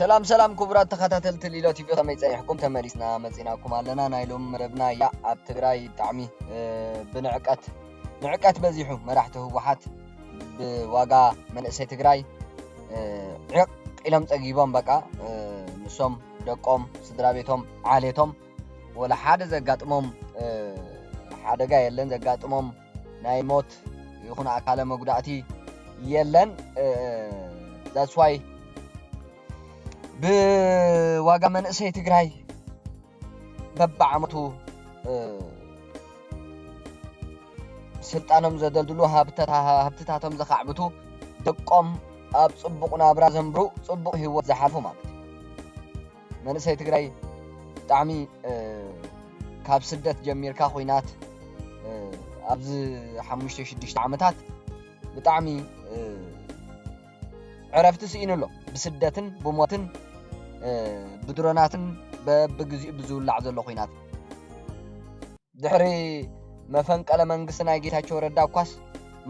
سلام كبرات تخاتل تليلو تي في خميس يحكم تمارسنا مزيناكم علينا نايلوم مربنا يا ابتغراي طعمي نعقات بزيحو مراحته وحات بواقع منئسي تغراي عق إلهم تقيبهم بقى نسوم دقوم سدرابيتهم عاليتهم ولا حادة زقاتمهم حادة قا يلن زقاتمهم ناي موت يخون عكالة مقدعتي يلن that's why بواقع منئسي تغراي ببعمتو سلطانهم زدلدلو هابتتاتهم زخعبتو دقوم اب صبق نابرا زنبرو صبق هو زحالفو مالت منسي تግራይ طعمي ካብ ስደት ጀሚርካ ኮይናት ኣብዚ 5-6 ዓመታት ብጣዕሚ ዕረፍቲ ሲኢንሎ ብስደትን ብሞትን ብድሮናትን በብግዚኡ ብዙላዕ ዘሎ ኮይናት ድሕሪ መፈንቀለ መንግስት ናይ ጌታቸው ረዳ ኳስ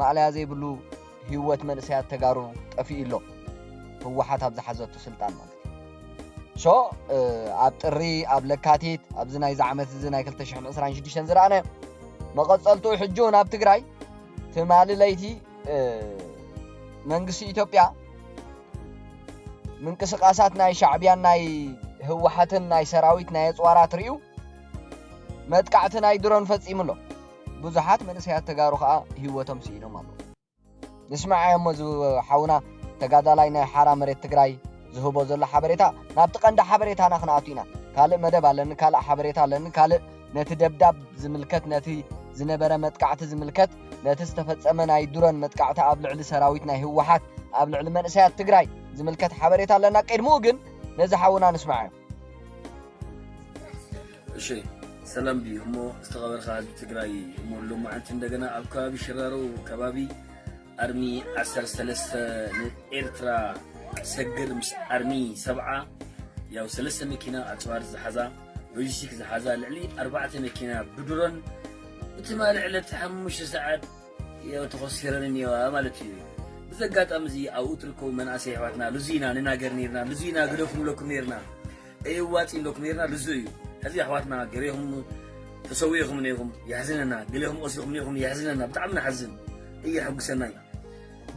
ማዕለያ ዘይብሉ ህይወት መንእሰያት ተጋሩ ጠፊኢሎ ህወሓት ኣብ ዝሓዘቱ ስልጣን ማለት ሶ ኣብ ጥሪ ኣብ ለካቲት ኣብዚ ናይ ዝዓመት እዚ ናይ 2026 ዝረኣነ መቀጸልቱ ሕጁን ኣብ ትግራይ ትማሊ ለይቲ መንግስቲ ኢትዮጵያ ምንቅስቃሳት ናይ ሻዕቢያን ናይ ህወሓትን ናይ ሰራዊት ናይ ኣጽዋራት ርዩ መጥቃዕቲ ናይ ድሮን ፈጺሙሎ ብዙሓት መንእሰያት ተጋሩ ከዓ ህይወቶም ሲኢኖም ኣሎ نسمع يوم حاونا تقادلاي ناي حرا مريت تግራይ ዝህቦ ዘሎ ሓበሬታ ናብቲ ቀንዲ ሓበሬታ ናኽናኣቱና ካልእ መደብ ኣለኒ ካልእ ሓበሬታ ኣለኒ ካልእ ነቲ ደብዳብ ዝምልከት ነቲ ዝነበረ መጥቃዕቲ ዝምልከት ነቲ ዝተፈጸመ ናይ ድሮን መጥቃዕቲ ኣብ ልዕሊ ሰራዊት ናይ ህወሓት ኣብ ልዕሊ መንእሰያት ትግራይ ዝምልከት ሓበሬታ ኣለና ቀድሞ ግን ነዚ ሓውና ንስማዕ እሺ ሰላም ቢሞ ዝተቐበልካ ትግራይ ሞሉ ማዓልቲ እንደገና ኣብ ከባቢ ሽራሮ ከባቢ أرمي 13 إيرترا سجر مش أرمي 7 ياو 3 مكينة أتوار زحزة لوجيستيك زحزة لعلي 4 مكينة بدرون وتمال على تحمش ساعات ياو تخسرني يا مالتي بزقات أمزي أو أتركو من أسيحواتنا لزينا نناقر نيرنا لزينا قلوكم لكم نيرنا أيواتين لكم نيرنا لزوي هذه أحواتنا قريهم تسويهم نيهم يحزننا قليهم أسيهم نيهم يحزننا بتعمنا حزن هي حق سناي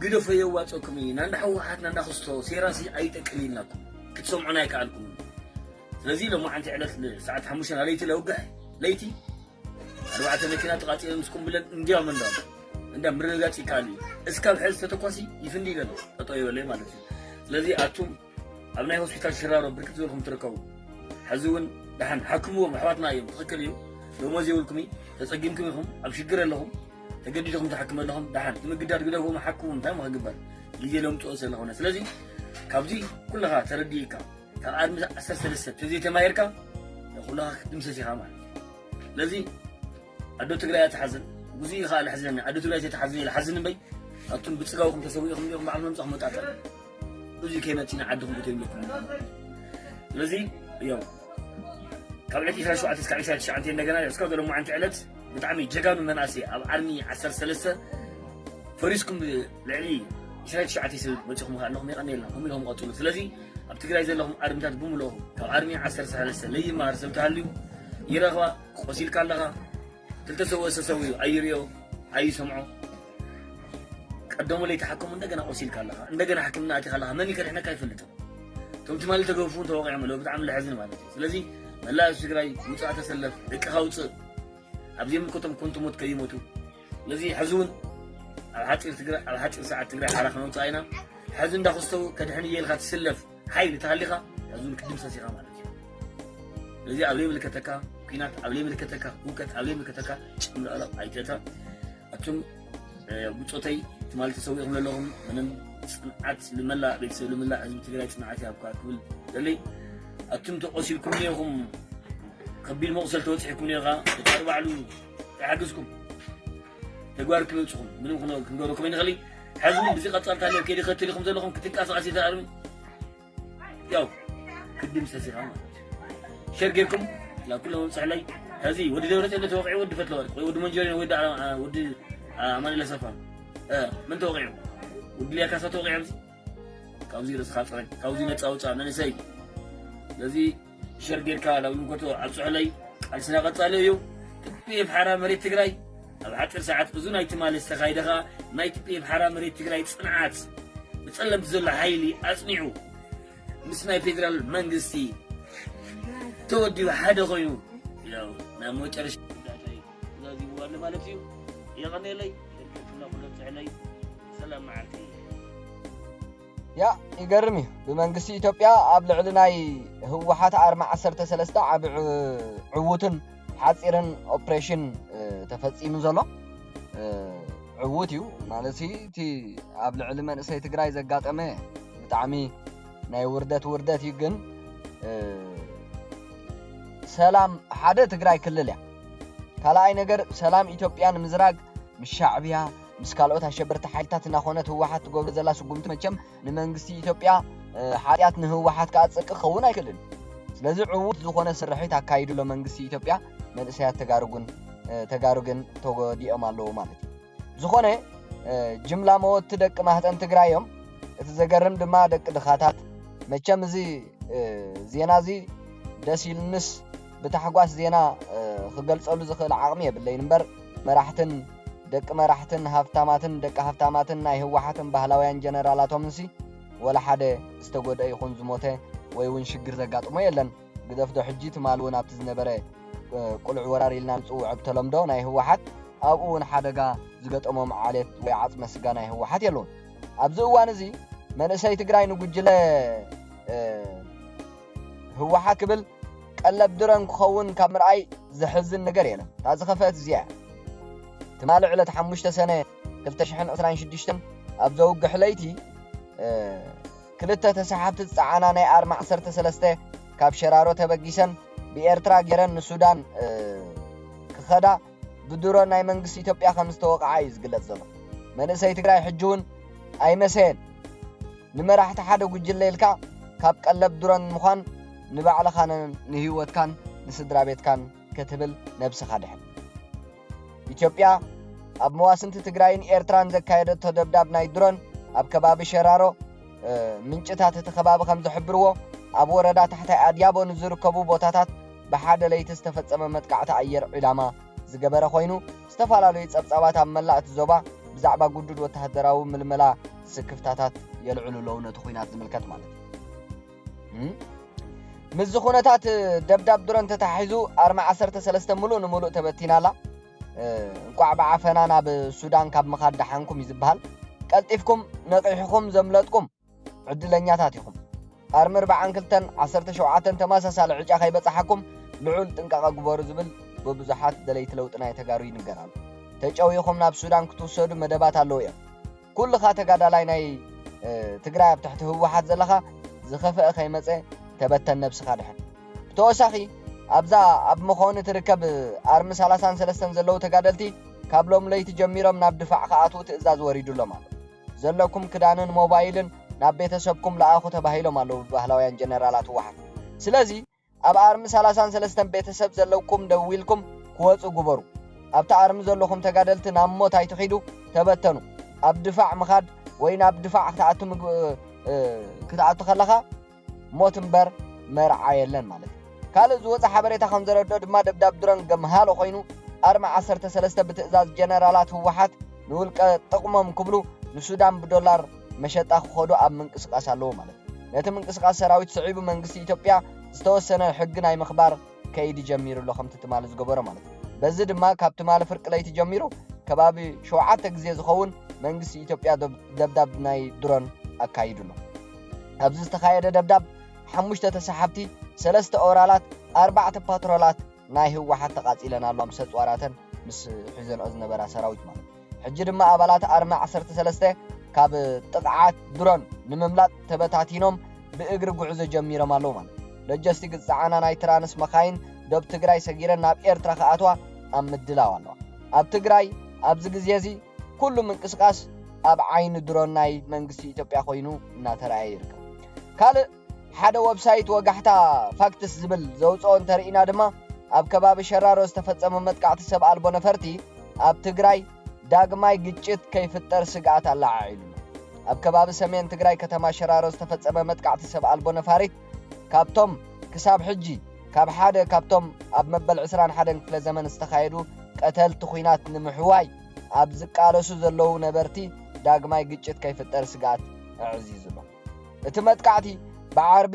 قدو في يواتكم نحو حاتنا نخصو سيراسي اي تقليل لكم كتسمعونا يكالكم لذي لو ما انت على ساعه 5 ليتي لوقع ليتي 4 مكينات قاتل مسكم بلن انديا من دام عند مرغاتي كالي اسكاب حل تتكوسي يفندي قال اطيو لي مالتي لذي اتوم ابناي هوسبيتال شرارو بركت لكم تركوا حزون دحن حكموا محواتنا يوم تخكليو لو ما زيولكمي تصقيمكم لهم ابشجر لهم تقديدهم تحكم لهم دحن تمقدار قدهم حكمهم تاع ما قبل يجي لهم توصل لهنا سلازي كابزي كلها ترديكا كارم اساس لسه تزي تمايركا كلها تمسسي خامل لذي ادو تقراي تحزن وزي خال حزن ادو تقراي تحزن الحزن بي اتم بتصقاوكم تسويهم يوم معلم صح متعطل وزي كيناتنا عندهم بتم لكم لذي يوم كابلتي شو عتسكعي شعتي እንደገና እስካው ደግሞ አንተ ዕለት بتعمي جاكانو مناسي أب عرمي 13 فريسكم لعلي شريت شعتي سو بتشوفهم خلهم يغني لهم هم لهم قتلوا سلازي اب تግራይ ዘለهم አርምታት ብሙሉኦም ካብ አርሚ 13 ለይ ማርሰብ ታልዩ ይረኻ ቆሲል ካለኻ ተልተሰወሰ ሰውዩ አይሪዮ አይሰምዑ ቀደሙ ላይ ተሐከሙ እንደገና ቆሲል ካለኻ እንደገና حكمنا አቲ ካለኻ መን ይከርሕና ካይፈልጥም ቶም ትማሊ ተገፉን ተወቂዖም ለው በጣም ለሐዝን ማለት ስለዚህ መላእ ትግራይ ሙጻ ተሰለፍ እቅሃውጽ أبزيم كتم كنتم موت كيموتوا الذي حزون على حتى ساعة تقرأ حركنا وطاينا حزون ده خستو كدحني يلغى تسلف حي لتهلقة حزون كدم ساسيرا مالك الذي أولي ملكتك كينات أولي ملكتك وكت أولي ملكتك من الألق عيتها أتم بتصوتي تمال تسويهم لهم من صنعات لملا بيتسوي لملا حزون تقرأ صنعاتها بكل اللي أتم تقصي كل يوم قبيل مغسل توتحكم ليغا تتربع له يحجزكم تقواركم يوتشكم منهم كنقولكم ينغلي حزم بزي قطار تاني وكيدي خدت لكم زلكم كتنكاس عسي تأرمي يو كدم ساسي غاما شرقيركم لا كلهم صحلي هذه ودي دورة اللي توقعي ودي فتلوارك ودي منجرين ودي عمالي لسفان من توقعي ودي ليا كاسا توقعي ካብዚ ርስኻፍረን ካብዚ ነፃውፃ መንእሰይ ስለዚ ሸርጌርካ ላብሉ ጎቶ ዓብፅሕለይ ቃልስና ቀፃለ እዩ ትፒኤፍ ሓራ መሬት ትግራይ ኣብ ሓፂር ሰዓት ብዙ ናይ ትማል ዝተኻይደኻ ናይ ትፒኤፍ ሓራ መሬት ትግራይ ፅንዓት ብፀለምቲ ዘሎ ሓይሊ ኣፅኒዑ ምስ ናይ ፌደራል መንግስቲ ተወዲቡ ሓደ ኮይኑ ያው ናይ መጨረሻ ዛዚብዋለ ማለት እዩ የቐነለይ ኩለፅሕለይ ሰላም መዓልቲ ያ ይገርም እዩ ብመንግስቲ ኢትዮጵያ ኣብ ልዕሊ ናይ ህወሓት ኣርማ 13 ዓብይ ዕውትን ሓፂርን ኦፕሬሽን ተፈፂሙ ዘሎ ዕውት እዩ ማለት እቲ ኣብ ልዕሊ መንእሰይ ትግራይ ዘጋጠመ ብጣዕሚ ናይ ውርደት እዩ ግን ሰላም ሓደ ትግራይ ክልል እያ ካልኣይ ነገር ሰላም ኢትዮጵያን ምዝራግ ምስ ሻዕብያ ምስ ካልኦት ኣሸበርቲ ሓይልታት እናኾነት ህወሓት ትገብሮ ዘላ ስጉምቲ መቸም ንመንግስቲ ኢትዮጵያ ሓጢያት ንህወሓት ከኣፅድቂ ክኸውን ኣይክእልን ስለዚ ዕውት ዝኾነ ስርሒት ኣካይድሎ መንግስቲ ኢትዮጵያ መንእሰያት ተጋሩግን ተጎዲኦም ኣለዎ ማለት እዩ ዝኾነ ጅምላ መወት ደቂ ማህፀን ትግራይ እዮም እቲ ዘገርም ድማ ደቂ ድኻታት መቸም እዚ ዜና እዚ ደስ ይልንስ ብታሕጓስ ዜና ክገልጸሉ ዝኽእል ዓቕሚ የብለይን እምበር መራሕትን ደቂ መራሕትን ሃፍታማትን ደቂ ሃፍታማትን ናይ ህወሓትን ባህላውያን ጀነራላቶምንሲ ወላ ሓደ ዝተጎድአ ይኹን ዝሞተ ወይ እውን ሽግር ዘጋጥሞ የለን ግደፍዶ ሕጂ ትማል እውን ኣብቲ ዝነበረ ቁልዕ ወራር ኢልና ንፅውዖ ብተለምዶ ናይ ህወሓት ኣብኡ እውን ሓደጋ ዝገጠሞም ዓሌት ወይ ዓፅመ ስጋ ናይ ህወሓት የለውን ኣብዚ እዋን እዚ መንእሰይ ትግራይ ንጉጅለ ህወሓት ክብል ቀለብ ድረን ክኸውን ካብ ምርኣይ ዝሕዝን ነገር የለን እታ ዝኸፈት እዚኣ ትማል ዕለት 5 ሰነ 2026 ኣብ ዘውግሕ ለይቲ ክልተ ተሰሓብቲ ዝፀዓና ናይ ኣርማ 13 ካብ ሸራሮ ተበጊሰን ብኤርትራ ገይረን ንሱዳን ክኸዳ ብድሮን ናይ መንግስቲ ኢትዮጵያ ከም ዝተወቕዓ እዩ ዝግለጽ ዘሎ መንእሰይ ትግራይ ሕጂ እውን ኣይመሰየን ንመራሕቲ ሓደ ጉጅለ ኢልካ ካብ ቀለብ ድሮን ምዃን ንባዕልኻን ንህይወትካን ንስድራ ቤትካን ክትብል ነብስኻ ድሕን ኢትዮጵያ ኣብ መዋስንቲ ትግራይን ኤርትራን ዘካየደቶ ደብዳብ ናይ ድሮን ኣብ ከባቢ ሸራሮ ምንጭታት እቲ ከባቢ ከም ዝሕብርዎ ኣብ ወረዳ ታሕታይ ኣድያቦ ንዝርከቡ ቦታታት ብሓደ ለይቲ ዝተፈጸመ መጥቃዕቲ ኣየር ዒላማ ዝገበረ ኮይኑ ዝተፈላለዩ ጸብጻባት ኣብ መላእ እቲ ዞባ ብዛዕባ ጉዱድ ወተሃደራዊ ምልመላ ስክፍታታት የልዕሉለው ነቲ ኩናት ዝምልከት ማለት እዩ ምስ ኩነታት ደብዳብ ድሮን ተታሒዙ ኣርማ 13 ሙሉእ ንሙሉእ ተበቲናላ እንቋዕ ብዓፈና ናብ ሱዳን ካብ ምኻድ ዳሓንኩም እዩ ዝበሃል ቀልጢፍኩም ነቂሕኩም ዘምለጥኩም ዕድለኛታት ኢኹም ኣርሚ 42 17 ተመሳሳሊ ዕጫ ከይበፅሓኩም ልዑል ጥንቃቐ ግበሩ ዝብል ብብዙሓት ደለይቲ ለውጢ ናይ ተጋሩ ይንገራሉ ተጨዊኹም ናብ ሱዳን ክትወሰዱ መደባት ኣለዉ እዮም ኩልኻ ተጋዳላይ ናይ ትግራይ ኣብ ትሕቲ ህወሓት ዘለኻ ዝኸፍአ ከይመፀ ተበተን ነብስኻ ድሕን ብተወሳኺ ኣብዛ ኣብ መኾኒ ትርከብ ኣርሚ 33 ዘለዉ ተጋደልቲ ካብ ሎም ለይቲ ጀሚሮም ናብ ድፋዕ ከኣትዉ ትእዛዝ ወሪዱሎም ኣሎ ዘለኩም ክዳንን ሞባይልን ናብ ቤተሰብኩም ለኣኹ ተባሂሎም ኣለዉ ባህላውያን ጀነራላት ህወሓት ስለዚ ኣብ ኣርሚ 33 ቤተሰብ ዘለውኩም ደው ኢልኩም ክወፁ ግበሩ ኣብታ ኣርሚ ዘለኹም ተጋደልቲ ናብ ሞት ኣይትኺዱ ተበተኑ ኣብ ድፋዕ ምኻድ ወይ ናብ ድፋዕ ክትኣቱ ከለኻ ሞት እምበር መርዓ የለን ማለት ካልእ ዝወፀ ሓበሬታ ከም ዘረድኦ ድማ ደብዳብ ድሮን ገምሃሎ ኮይኑ ኣርማ 13 ብትእዛዝ ጀነራላት ህወሓት ንውልቀ ጥቕሞም ክብሉ ንሱዳን ብዶላር መሸጣ ክኸዱ ኣብ ምንቅስቃስ ኣለዎ ማለት ነቲ ምንቅስቃስ ሰራዊት ስዒቡ መንግስቲ ኢትዮጵያ ዝተወሰነ ሕጊ ናይ ምኽባር ከይዲ ጀሚሩሎ ከምቲ ትማል ዝገበሮ ማለት በዚ ድማ ካብ ትማል ፍርቂ ለይቲ ጀሚሩ ከባቢ 7 ግዜ ዝኸውን መንግስቲ ኢትዮጵያ ደብዳብ ናይ ድሮን ኣካይዱሎ ኣብዚ ዝተኻየደ ደብዳብ 5 ተሰሓብቲ 3 ኦራላት 4 ፓትሮላት ናይ ህወሓት ተቃፂለን ኣሎም ሰጽዋራተን ምስ ሒዘንኦ ዝነበራ ሰራዊት ማለት ሕጂ ድማ ኣባላት ኣርማ 13 ካብ ጥቅዓት ድሮን ንምምላጥ ተበታቲኖም ብእግሪ ጉዕዞ ጀሚሮም ኣለዉ ማለት ሎጂስቲክ ዝፀዓና ናይ ትራንስ መኻይን ደብ ትግራይ ሰጊረን ናብ ኤርትራ ከኣትዋ ኣብ ምድላው ኣለዋ ኣብ ትግራይ ኣብዚ ግዜ እዚ ኩሉ ምንቅስቃስ ኣብ ዓይኒ ድሮን ናይ መንግስቲ ኢትዮጵያ ኮይኑ እናተረኣየ ይርከብ ካልእ ሓደ ዌብሳይት ወጋሕታ ፋክትስ ዝብል ዘውፅኦ እንተርኢና ድማ ኣብ ከባቢ ሸራሮ ዝተፈጸመ መጥቃዕቲ ሰብ ኣልቦ ነፈርቲ ኣብ ትግራይ ዳግማይ ግጭት ከይፍጠር ስጋኣት ኣላዓዒሉ ኣብ ከባቢ ሰሜን ትግራይ ከተማ ሽራሮ ዝተፈጸመ መጥቃዕቲ ሰብ ኣልቦ ነፋሪት ካብቶም ክሳብ ሕጂ ካብ ሓደ ካብቶም ኣብ መበል 21 ክፍለ ዘመን ዝተኻየዱ ቀተልቲ ኩናት ንምሕዋይ ኣብ ዝቃለሱ ዘለዉ ነበርቲ ዳግማይ ግጭት ከይፍጠር ስጋት ኣዕዚዙሎ እቲ መጥቃዕቲ ብዓርቢ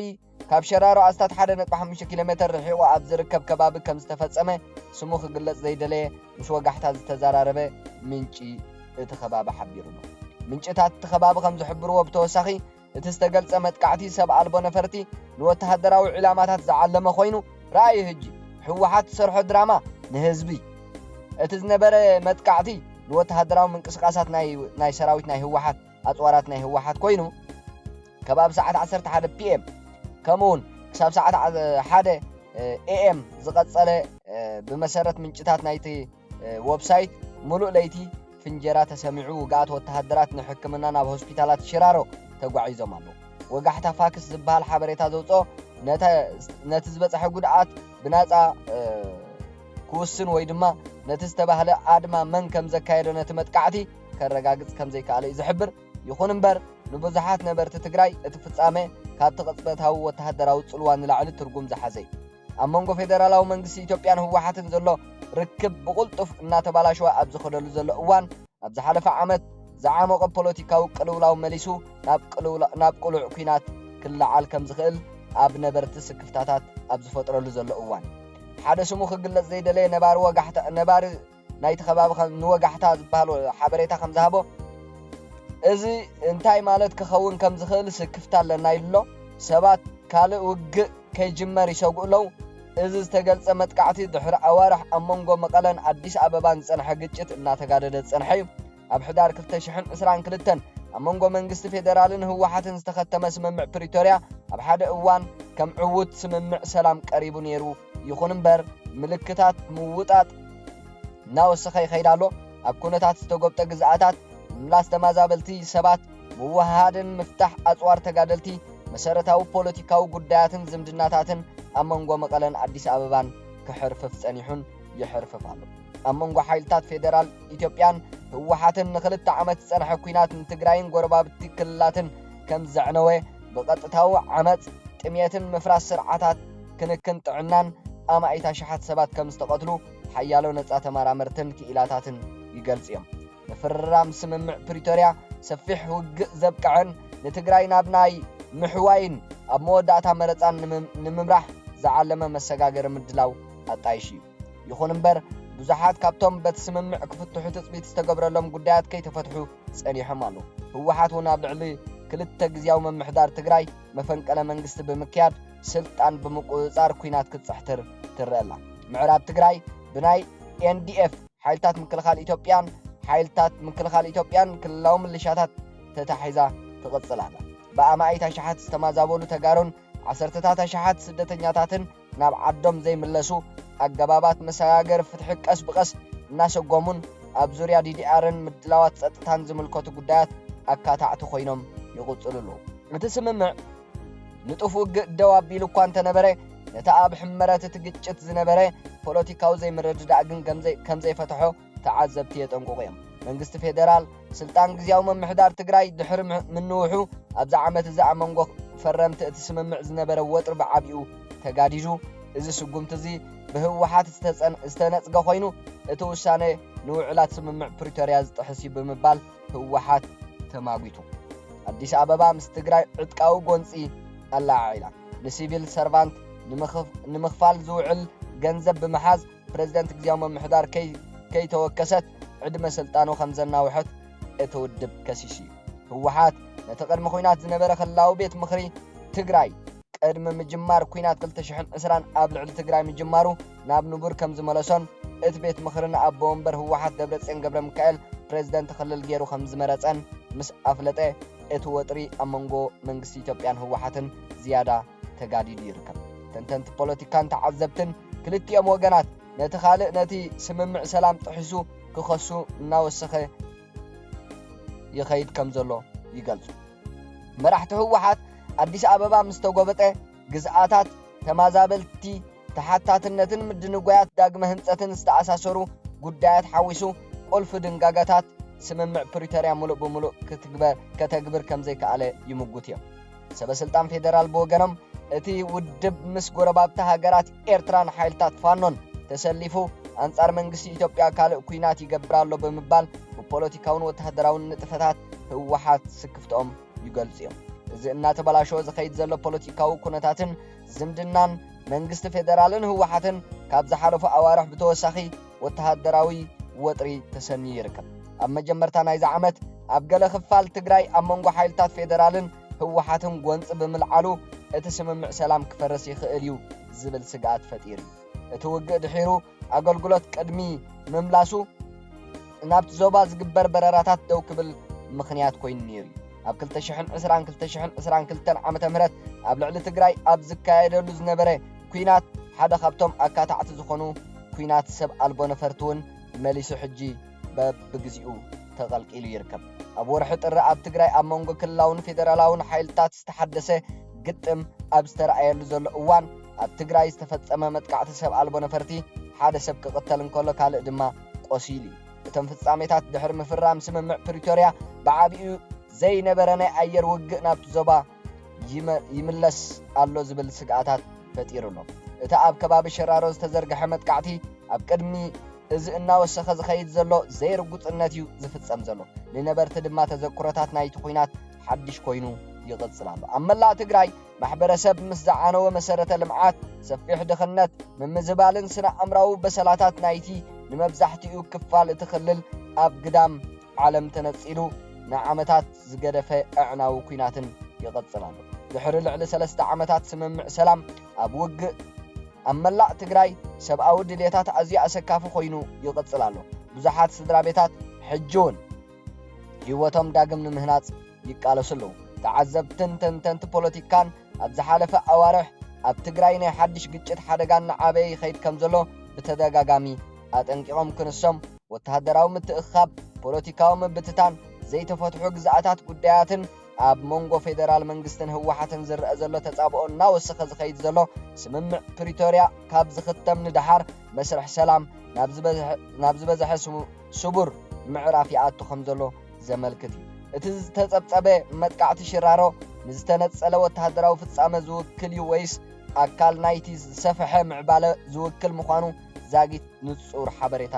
ካብ ሽራሮ ኣስታት 1.5 ኪሎ ሜትር ርሒቑ ኣብ ዝርከብ ከባቢ ከም ዝተፈጸመ ስሙ ክግለጽ ዘይደለየ ምስ ወጋሕታ ዝተዘራረበ ምንጪ እቲ ከባቢ ሓቢሩሎ ምንጭታት እቲ ከባቢ ከም ዝሕብርዎ ብተወሳኺ እቲ ዝተገልጸ መጥቃዕቲ ሰብ ኣልቦ ነፈርቲ ንወተሃደራዊ ዕላማታት ዝዓለመ ኮይኑ رأي هجي حوحات سرحو دراما نهزبي اتزنبر متقعتي نوتهدراو من قسقاسات ناي سراويت ناي حوحات اطوارات ناي حوحات كوينو كباب ساعه 11 بي ام كمون كساب ساعه 1 اي ام زقصله بمسرت منጭታት ናይቲ ዌብሳይት ሙሉእ ለይቲ ፍንጀራ ተሰሚዑ ወጋት ወተሃደራት ንሕክምና ናብ ሆስፒታላት ሽራሮ ተጓዒዞም ኣለዉ ወጋሕታ ፋክስ ዝበሃል ሓበሬታ ዘውጾ ነቲ ዝበጽሐ ጉድኣት ብናጻ ኩስን ወይ ድማ ነቲ ዝተባህለ ኣድማ መን ከም ዘካየደ ነቲ መጥቃዕቲ ከረጋግጽ ከም ዘይከኣለ ዝሕብር ይኹን እምበር ንብዙሓት ነበርቲ ትግራይ እቲ ፍጻሜ ካብ ተቐጽበታዊ ወተሃደራዊ ጽልዋ ንላዕሊ ትርጉም ዝሓዘ ኣብ መንጎ ፌደራላዊ መንግስቲ ኢትዮጵያን ህወሓትን ዘሎ ርክብ ብቁልጡፍ እናተባላሸወ ኣብ ዝኸደሉ ዘሎ እዋን ኣብ ዝሓለፈ ዓመት ዝዓመቐ ፖለቲካዊ ቅልውላው መሊሱ ናብ ቅሉዕ ኩናት ክለዓል ከም ዝኽእል ኣብ ነበርቲ ስክፍታታት ኣብ ዝፈጥረሉ ዘሎ እዋን ሓደ ስሙ ክግለጽ ዘይደለየ ነባሪ ናይቲ ከባቢ ንወጋሕታ ዝበሃል ሓበሬታ ከም ዝሃቦ እዚ እንታይ ማለት ክኸውን ከም ዝኽእል ስክፍታ ኣለና ኢሉሎ ሰባት ካልእ ውግእ ከይጅመር ይሰግኡለው እዚ ዝተገልጸ መጥቃዕቲ ድሕሪ ኣዋርሕ ኣብ መንጎ መቐለን ኣዲስ ኣበባን ዝጸንሐ ግጭት እናተጋደደ ዝጸንሐ እዩ ኣብ ሕዳር 2022 ኣብ መንጎ መንግስቲ ፌደራልን ህወሓትን ዝተኸተመ ስምምዕ ፕሪቶርያ ኣብ ሓደ እዋን ከም ዕውት ስምምዕ ሰላም ቀሪቡ ነይሩ ይኹን እምበር ምልክታት ምውጣጥ እናወሰኸ ይኸይዳሎ ኣብ ኩነታት ዝተጎብጠ ግዝኣታት ምላስ ተመዛበልቲ ሰባት ምውሃድን ምፍታሕ ኣጽዋር ተጋደልቲ መሰረታዊ ፖለቲካዊ ጉዳያትን ዝምድናታትን ኣብ መንጎ መቐለን ኣዲስ ኣበባን ክሕርፍፍ ጸኒሑን ይሕርፍፍ ኣሎ ኣብ መንጎ ሓይልታት ፌደራል ኢትዮጵያን ህወሓትን ንኽልተ ዓመት ዝጸንሐ ኩናት ንትግራይን ጎረባብቲ ክልላትን ከም ዘዕነወ ብቐጥታዊ ዓመፅ ጥምየትን ምፍራስ ስርዓታት ክንክን ጥዕናን ኣማኢታ ሸሓት ሰባት ከም ዝተቐትሉ ሓያሎ ነጻ ተመራመርትን ክኢላታትን ይገልጽ እዮም ንፍራም ስምምዕ ፕሪቶርያ ሰፊሕ ውግእ ዘብቅዕን ንትግራይ ናብ ናይ ምሕዋይን ኣብ መወዳእታ መረፃን ንምምራሕ ዝዓለመ መሰጋገር ምድላው ኣጣይሽ እዩ ይኹን እምበር ብዙሓት ካብቶም በቲ ስምምዕ ክፍትሑ ትፅቢት ዝተገብረሎም ጉዳያት ከይተፈትሑ ጸኒሖም ኣለዉ ህወሓት እውን ኣብ ልዕሊ ክልተ ግዝያዊ መምሕዳር ትግራይ መፈንቀለ መንግስቲ ብምክያድ ስልጣን ብምቁፅጻር ኩናት ክትፅሕትር ትረአላ ምዕራብ ትግራይ ብናይ ኤንዲኤፍ ሓይልታት ምክልኻል ኢትዮጵያን ክልላዊ ምልሻታት ተታሒዛ ትቕጽል ኣላ በኣማኢታ ሸሓት ዝተማዛበሉ ተጋሩን ዓሰርተታት ሸሓት ስደተኛታትን ናብ ዓዶም ዘይምለሱ ኣገባባት መሰጋገር ፍትሒ ቀስ ብቐስ እናሰጎሙን ኣብ ዙርያ ዲዲኣርን ምድላዋት ጸጥታን ዝምልከቱ ጉዳያት ኣካታዕቲ ኮይኖም ይቕጽልሉ እቲ ስምምዕ ንጡፍ ውግእ ደው ኣቢሉ እኳ እንተነበረ ነቲ ኣብ ሕመረት እቲ ግጭት ዝነበረ ፖለቲካዊ ዘይምርድዳእ ግን ከም ዘይፈትሖ ተዓዘብቲ የጠንቅቑ እዮም መንግስቲ ፌደራል ስልጣን ግዝያዊ መምሕዳር ትግራይ ድሕሪ ምንውሑ ኣብዛ ዓመት እዚ ኣብ መንጎ ፈረምቲ እቲ ስምምዕ ዝነበረ ወጥሪ ብዓቢኡ ተጋዲዱ እዚ ስጉምቲ እዚ ብህወሓት ዝተነጽገ ኮይኑ እቲ ውሳነ ንውዕላት ስምምዕ ፕሪቶርያ ዝጥሕስ ብምባል ህወሓት ተማጊቱ ኣዲስ ኣበባ ምስ ትግራይ ዕጥቃዊ ጎንፂ ኣላዓዒላ ንሲቪል ሰርቫንት ንምኽፋል ዝውዕል ገንዘብ ብምሓዝ ፕሬዝደንት ግዝያዊ መምሕዳር ከይተወከሰት ዕድመ ስልጣኑ ከም ዘናውሐት እቲ ውድብ ከሲስ እዩ ህወሓት ነቲ ቅድሚ ኩናት ዝነበረ ክልላዊ ቤት ምኽሪ ትግራይ ቅድሚ ምጅማር ኩናት 2020 ኣብ ልዕሊ ትግራይ ምጅማሩ ናብ ንቡር ከም ዝመለሶን እቲ ቤት ምኽሪን ኣቦ ወንበር ህወሓት ደብረጽዮን ገብረ ሚካኤል ፕሬዝደንት ክልል ገይሩ ከም ዝመረጸን ምስ ኣፍለጠ እቲ ወጥሪ ኣብ መንጎ መንግስቲ ኢትዮጵያን ህወሓትን ዝያዳ ተጋዲዱ ይርከብ ተንተንቲ ፖለቲካን ተዓዘብትን ክልቲኦም ወገናት ነቲ ካልእ ነቲ ስምምዕ ሰላም ጥሒሱ ክኸሱ እናወሰኸ ይኸይድ ከም ዘሎ ይገልጹ መራሕቲ ህወሓት ኣዲስ ኣበባ ምስ ተጎበጠ ግዝኣታት ተማዛበልቲ ተሓታትነትን ምድንጓያት ዳግመ ህንጸትን ዝተኣሳሰሩ ጉዳያት ሓዊሱ ቁልፊ ድንጋጋታት ስምምዕ ፕሪቶሪያ ሙሉእ ብምሉእ ከተግብር ከም ዘይከኣለ ይምጉት እዮም። ሰበስልጣን ፌደራል ብወገኖም እቲ ውድብ ምስ ጎረባብቲ ሃገራት ኤርትራን ሓይልታት ፋኖን ተሰሊፉ አንጻር መንግስቲ ኢትዮጵያ ካልእ ኩናት ይገብራሎ ብምባል ብፖለቲካውን ወተሃደራውን ንጥፈታት ህወሓት ስክፍቶም ይገልጹ እዮም። እዚ እናተበላሸወ ዝኸይድ ዘሎ ፖለቲካዊ ኩነታትን ዝምድናን መንግስቲ ፌደራልን ህወሓትን ካብ ዝሓለፉ ኣዋርሕ ብተወሳኺ ወተሃደራዊ ወጥሪ ተሰንዩ ይርከብ። ኣብ መጀመርታ ናይዚ ዓመት ኣብ ገለ ክፋል ትግራይ ኣብ መንጎ ሓይልታት ፌደራልን ህወሓትን ጎንፂ ብምልዓሉ እቲ ስምምዕ ሰላም ክፈርስ ይኽእል እዩ ዝብል ስግኣት ፈጢሩ እቲ ውግእ ድሒሩ ኣገልግሎት ቅድሚ ምምላሱ ናብቲ ዞባ ዝግበር በረራታት ደው ክብል ምኽንያት ኮይኑ ነይሩ። ኣብ 2022 ዓመተ ምህረት ኣብ ልዕሊ ትግራይ ኣብ ዝካየደሉ ዝነበረ ኩናት ሓደ ካብቶም ኣካታዕቲ ዝኾኑ ኩናት ሰብ ኣልቦ ነፈርቲ እውን መሊሱ ሕጂ በብግዚኡ ተቐልቂሉ ይርከብ። ኣብ ወርሒ ጥሪ ኣብ ትግራይ ኣብ መንጎ ክልላውን ፌደራላውን ሓይልታት ዝተሓደሰ ግጥም ኣብ ዝተረኣየሉ ዘሎ እዋን ኣብ ትግራይ ዝተፈጸመ መጥቃዕቲ ሰብ ኣልቦ ነፈርቲ ሓደ ሰብ ክቕተል እንከሎ ካልእ ድማ ቆሲሉ እዩ። እቶም ፍጻሜታት ድሕሪ ምፍራም ስምምዕ ፕሪቶሪያ ብዓቢኡ ዘይነበረ ናይ ኣየር ውግእ ናብቲ ዞባ ይምለስ ኣሎ ዝብል ስግኣታት ፈጢሩሎ። እቲ ኣብ ከባቢ ሸራሮ ዝተዘርግሐ መጥቃዕቲ ኣብ ቅድሚ እዚ እናወሰኸ ዝኸይድ ዘሎ ዘይርጉፅነት እዩ ዝፍጸም ዘሎ። ንነበርቲ ድማ ተዘክሮታት ናይቲ ኩናት ሓድሽ ኮይኑ ይቕጽል ኣሎ። ኣብ መላእ ትግራይ ማሕበረሰብ ምስ ዝዓነወ መሰረተ ልምዓት ሰፊሕ ድኽነት ምምዝባልን ስነ ኣእምራዊ በሰላታት ናይቲ ንመብዛሕትኡ ክፋል እቲ ክልል ኣብ ግዳም ዓለም ተነጺሉ ንዓመታት ዝገደፈ ኣዕናዊ ኩናትን ይቕጽል ኣሎ። ድሕሪ ልዕሊ 3 ዓመታት ስምምዕ ሰላም ኣብ ውግእ ኣብ መላእ ትግራይ ሰብኣዊ ድልየታት ኣዝዩ ኣሰካፊ ኮይኑ ይቕጽል ኣሎ። ብዙሓት ስድራ ቤታት ሕጂ እውን ህይወቶም ዳግም ንምህናጽ ይቃለሱ ኣለዉ። ተዓዘብትን ተንተንቲ ፖለቲካን ኣብ ዝሓለፈ ኣዋርሕ ኣብ ትግራይ ናይ ሓድሽ ግጭት ሓደጋን ንዓበየ ይኸይድ ከም ዘሎ ብተደጋጋሚ ኣጠንቂቖም ክንሶም ወተሃደራዊ ምትእኽኻብ ፖለቲካዊ ምብትታን ዘይተፈትሑ ግዛኣታት ጉዳያትን ኣብ መንጎ ፌደራል መንግስትን ህወሓትን ዝርአ ዘሎ ተጻብኦ እናወሰኸ ዝኸይድ ዘሎ ስምምዕ ፕሪቶሪያ ካብ ዝኽተም ንድሓር መስርሕ ሰላም ናብ ዝበዝሐ ስቡር ምዕራፍ ይኣቱ ከም ዘሎ ዘመልክት እዩ። እቲ ዝተጸብጸበ መጥቃዕቲ ሽራሮ ንዝተነጸለ ወተሃደራዊ ፍጻመ ዝውክል እዩ ወይስ ኣካል ናይቲ ዝሰፍሐ ምዕባለ ዝውክል ምዃኑ ዛጊት ንጹር ሓበሬታ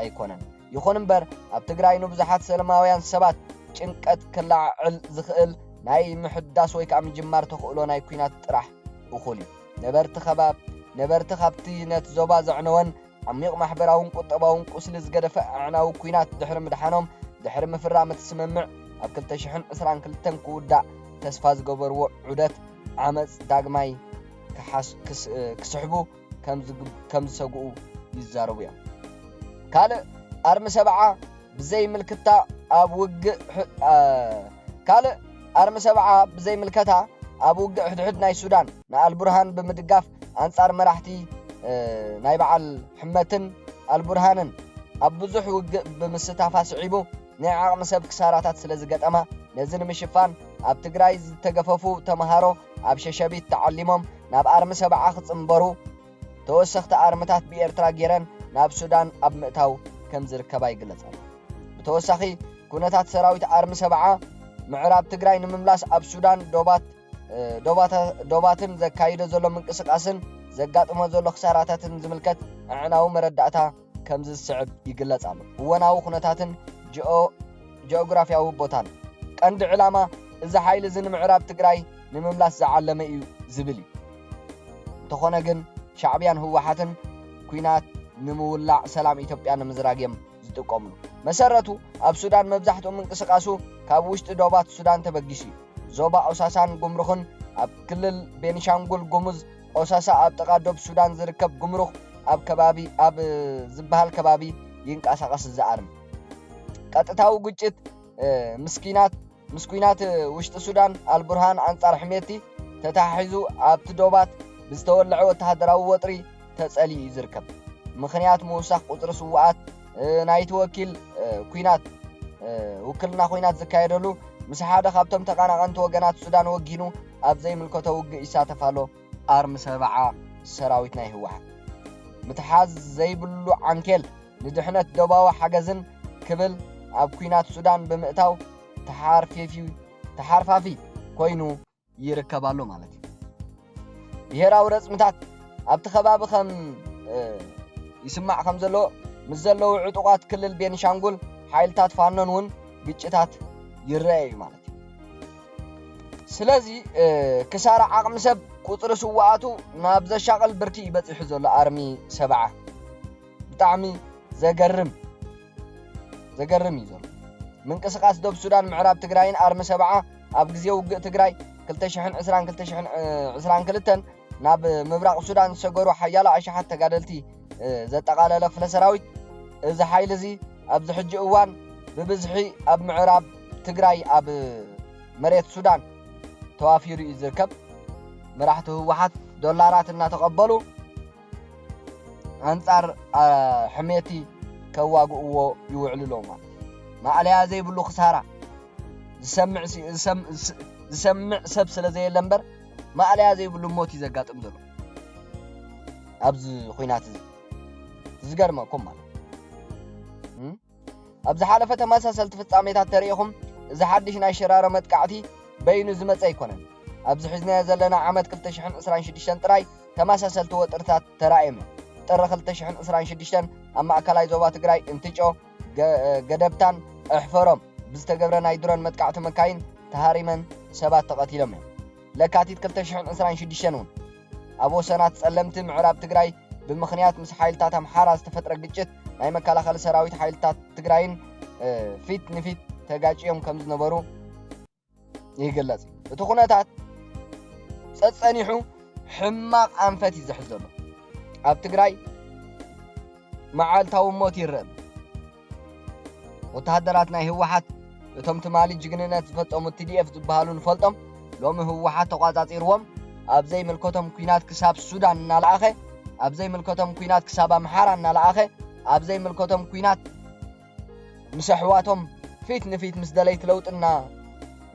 ኣይኮነን። ይኹን እምበር ኣብ ትግራይ ንብዙሓት ሰላማውያን ሰባት ጭንቀት ክላዕል ዝኽእል ናይ ምሕዳስ ወይ ከዓ ምጅማር ተኽእሎ ናይ ኩናት ጥራሕ እኹል እዩ። ነበርቲ ካብቲ ነቲ ዞባ ዘዕነወን ዓሚቕ ማሕበራውን ቁጠባውን ቁስሊ ዝገደፈ ኣዕናዊ ኩናት ድሕሪ ምድሓኖም ድሕሪ ምፍራም እቲ ስምምዕ ኣብ 2022 ክውዳእ ተስፋ ዝገበርዎ ዑደት ዓመፅ ዳግማይ ክስሕቡ ከም ዝሰግኡ ይዛረቡ እዮም። ካልእ ኣርሚ ሰብዓ ብዘይ ምልክታ ኣብ ውግእ ሕድሕድ ናይ ሱዳን ንኣልቡርሃን ብምድጋፍ ኣንጻር መራሕቲ ናይ በዓል ሕመትን ኣልቡርሃንን ኣብ ብዙሕ ውግእ ብምስታፋ ስዒቡ ናይ ዓቕሚ ሰብ ክሳራታት ስለ ዝገጠማ ነዚ ንምሽፋን ኣብ ትግራይ ዝተገፈፉ ተምሃሮ ኣብ ሸሸቢት ተዓሊሞም ናብ ኣርሚ ሰብዓ ክጽምበሩ ተወሰኽቲ ኣርምታት ብኤርትራ ጌረን ናብ ሱዳን ኣብ ምእታው ከም ዝርከባ ይግለጽ ኣሎ። ብተወሳኺ ኩነታት ሰራዊት ኣርሚ ሰብዓ ምዕራብ ትግራይ ንምምላስ ኣብ ሱዳን ዶባትን ዘካይዶ ዘሎ ምንቅስቃስን ዘጋጥሞ ዘሎ ክሳራታትን ዝምልከት ኣዕናዊ መረዳእታ ከም ዝስዕብ ይግለጽ ኣሎ። እወናዊ ኩነታትን ጂኦግራፊያዊ ቦታን ቀንዲ ዕላማ እዚ ሓይሊ እዚ ንምዕራብ ትግራይ ንምምላስ ዝዓለመ እዩ ዝብል እዩ። እንተኾነ ግን ሻዕብያን ህወሓትን ኩናት ንምውላዕ ሰላም ኢትዮጵያ ንምዝራግ እዮም ዝጥቀምሉ። መሰረቱ ኣብ ሱዳን መብዛሕትኡ ምንቅስቃሱ ካብ ውሽጢ ዶባት ሱዳን ተበጊሱ እዩ። ዞባ ኦሳሳን ጉምሩኽን ኣብ ክልል ቤኒሻንጉል ጉሙዝ ኦሳሳ ኣብ ጥቓ ዶብ ሱዳን ዝርከብ ጉምሩኽ ኣብ ዝበሃል ከባቢ ይንቀሳቐስ ዝኣርም ቀጥታዊ ግጭት ምስ ኩናት ውሽጢ ሱዳን ኣልቡርሃን ኣንጻር ሕሜቲ ተታሒዙ ኣብቲ ዶባት ብዝተወልዐ ወተሃደራዊ ወጥሪ ተጸሊዩ ዝርከብ። ምኽንያት ምውሳኽ ቁፅሪ ስዋኣት ናይቲ ውክልና ኩናት ዝካየደሉ ምስ ሓደ ካብቶም ተቐናቐንቲ ወገናት ሱዳን ወጊኑ ኣብ ዘይምልከቶ ውግእ ይሳተፋሎ ኣርሚ ሰብዓ ሰራዊት ናይ ህወሓት ምትሓዝ ዘይብሉ ዓንኬል ንድሕነት ዶባዊ ሓገዝን ክብል ኣብ ኩናት ሱዳን ብምእታው ተሓርፋፊ ኮይኑ ይርከባሉ ማለት እዩ። ብሄራዊ ረፅምታት ኣብቲ ከባቢ ከም ይስማዕ ከም ዘሎ ምስ ዘለዉ ዕጡቃት ክልል ቤንሻንጉል ሓይልታት ፋኖን እውን ግጭታት ይረአዩ ማለት እዩ። ስለዚ ክሳራ ዓቕሚ ሰብ ቁፅሪ ስዋኣቱ ናብ ዘሻቀል ብርቲ ይበፂሑ ዘሎ ኣርሚ 70 ብጣዕሚ ዘገርም እዩ ዘሎ ምንቅስቃስ ደቡብ ሱዳን ምዕራብ ትግራይን ኣርሚ 70 ኣብ ግዜ ውግእ ትግራይ 2022 ናብ ምብራቅ ሱዳን ዝሰገሩ ሓያሎ ኣሽሓት ተጋደልቲ ዘጠቃለለ ክፍለ ሰራዊት እዚ ሓይሊ እዚ ኣብዚ ሕጂ እዋን ብብዝሒ ኣብ ምዕራብ ትግራይ ኣብ መሬት ሱዳን ተዋፊሩ እዩ ዝርከብ። መራሕቲ ህወሓት ዶላራት እናተቀበሉ አንጻር ሕሜቲ ከዋግእዎ ይውዕሉ ኣለዉ። ማዕለያ ዘይብሉ ክሳራ ዝሰምዕ ሰብ ስለ ዘየለ እምበር ማዕለያ ዘይብሉ ሞት እዩ ዘጋጥም ዘሎ ኣብዚ ኩናት እዚ ዝገርመኩም ማለት ኣብዚ ሓለፈ ተመሳሰልቲ ፍጻሜታት ተሪኢኹም እዚ ሓድሽ ናይ ሽራሮ መጥቃዕቲ በይኑ ዝመፀ ኣይኮነን። ኣብዚ ሒዝናዮ ዘለና ዓመት 2026 ጥራይ ተመሳሰልቲ ወጥርታት ተራእዮም። ጥሪ 2026 ኣብ ማእከላይ ዞባ ትግራይ እንትጮ ገደብታን ኣሕፈሮም ብዝተገብረ ናይ ድሮን መጥቃዕቲ መካይን ተሃሪመን ሰባት ተቐቲሎም እዮም። ለካቲት 2026 እውን ኣብ ወሰናት ጸለምቲ ምዕራብ ትግራይ ብምኽንያት ምስ ሓይልታት ኣምሓራ ዝተፈጥረ ግጭት ናይ መከላኸሊ ሰራዊት ሓይልታት ትግራይን ፊት ንፊት ተጋጭዮም ከም ዝነበሩ ይግለጽ። እቲ ኩነታት ጸጸኒሑ ሕማቕ ኣንፈት ይዝሕዝ ዘሎ ኣብ ትግራይ መዓልታዊ ሞት ይረአ። ወተሃደራት ናይ ህወሓት እቶም ትማሊ ጅግንነት ዝፈጸሙ TDF ዝበሃሉ ንፈልጦም ሎሚ ህወሓት ተቋጻጺርዎም ኣብ ዘይምልከቶም ኩናት ክሳብ ሱዳን እናለኣኸ ኣብ ዘይምልከቶም ኩናት ክሳብ ኣምሓራ እናለኣኸ ኣብ ዘይምልከቶም ኩናት ምስ ኣሕዋቶም ፊት ንፊት ምስ ደለይቲ ለውጥ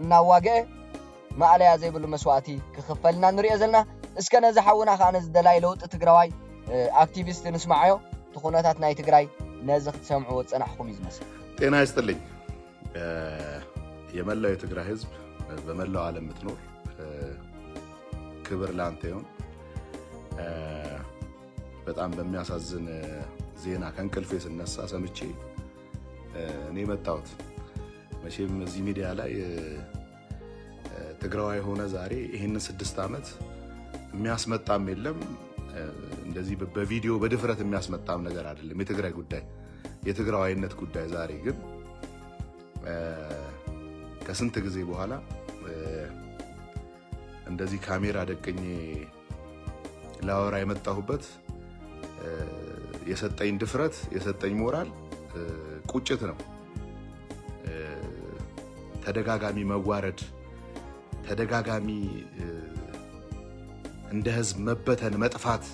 እናዋግአ ማዕለያ ዘይብሉ መስዋእቲ ክኽፈልና ንሪኦ ዘለና። እስከ ነዚ ሓውና ከዓ ነዚ ደላይ ለውጢ ትግራዋይ አክቲቪስት ንስማዓዮ እቲ ኩነታት ናይ ትግራይ ነዚ ክትሰምዕዎ ፀናሕኩም እዩ ዝመስል። ጤና ይስጥልኝ። የመላው የትግራይ ህዝብ በመላው ዓለም የምትኖር ክብር ላንተ ይሁን። በጣም በሚያሳዝን ዜና ከእንቅልፌ ስነሳ ሰምቼ እኔ መጣሁት። መቼም እዚህ ሚዲያ ላይ ትግራዋይ ሆነ ዛሬ ይሄን 6 ዓመት የሚያስመጣም የለም እንደዚህ በቪዲዮ በድፍረት የሚያስመጣም ነገር አይደለም። የትግራይ ጉዳይ የትግራዋይነት ጉዳይ ዛሬ ግን ከስንት ጊዜ በኋላ እንደዚህ ካሜራ ደቅኜ ላወራ የመጣሁበት የሰጠኝ ድፍረት የሰጠኝ ሞራል ቁጭት ነው። ተደጋጋሚ መዋረድ፣ ተደጋጋሚ እንደ ህዝብ መበተን፣ መጥፋት፣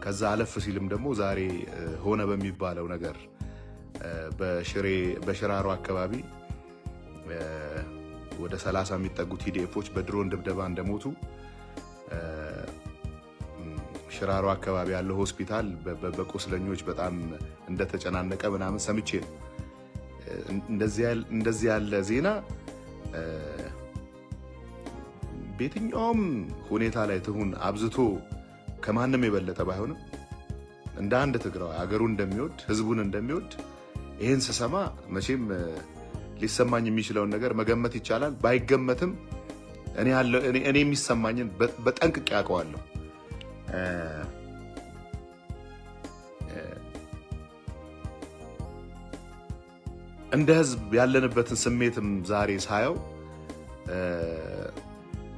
ከዛ አለፍ ሲልም ደግሞ ዛሬ ሆነ በሚባለው ነገር በሽራሮ አካባቢ ወደ 30 የሚጠጉ TDFዎች በድሮን ድብደባ እንደሞቱ ሽራሮ አካባቢ ያለው ሆስፒታል በቁስለኞች በጣም እንደተጨናነቀ ምናምን ሰምቼ ነው። እንደዚህ ያለ ዜና በየትኛውም ሁኔታ ላይ ትሁን አብዝቶ ከማንም የበለጠ ባይሆንም እንደ አንድ ትግራዋይ ሀገሩን እንደሚወድ ህዝቡን እንደሚወድ ይህን ስሰማ መቼም ሊሰማኝ የሚችለውን ነገር መገመት ይቻላል። ባይገመትም እኔ የሚሰማኝን በጠንቅቄ አውቀዋለሁ። እንደ ህዝብ ያለንበትን ስሜትም ዛሬ ሳየው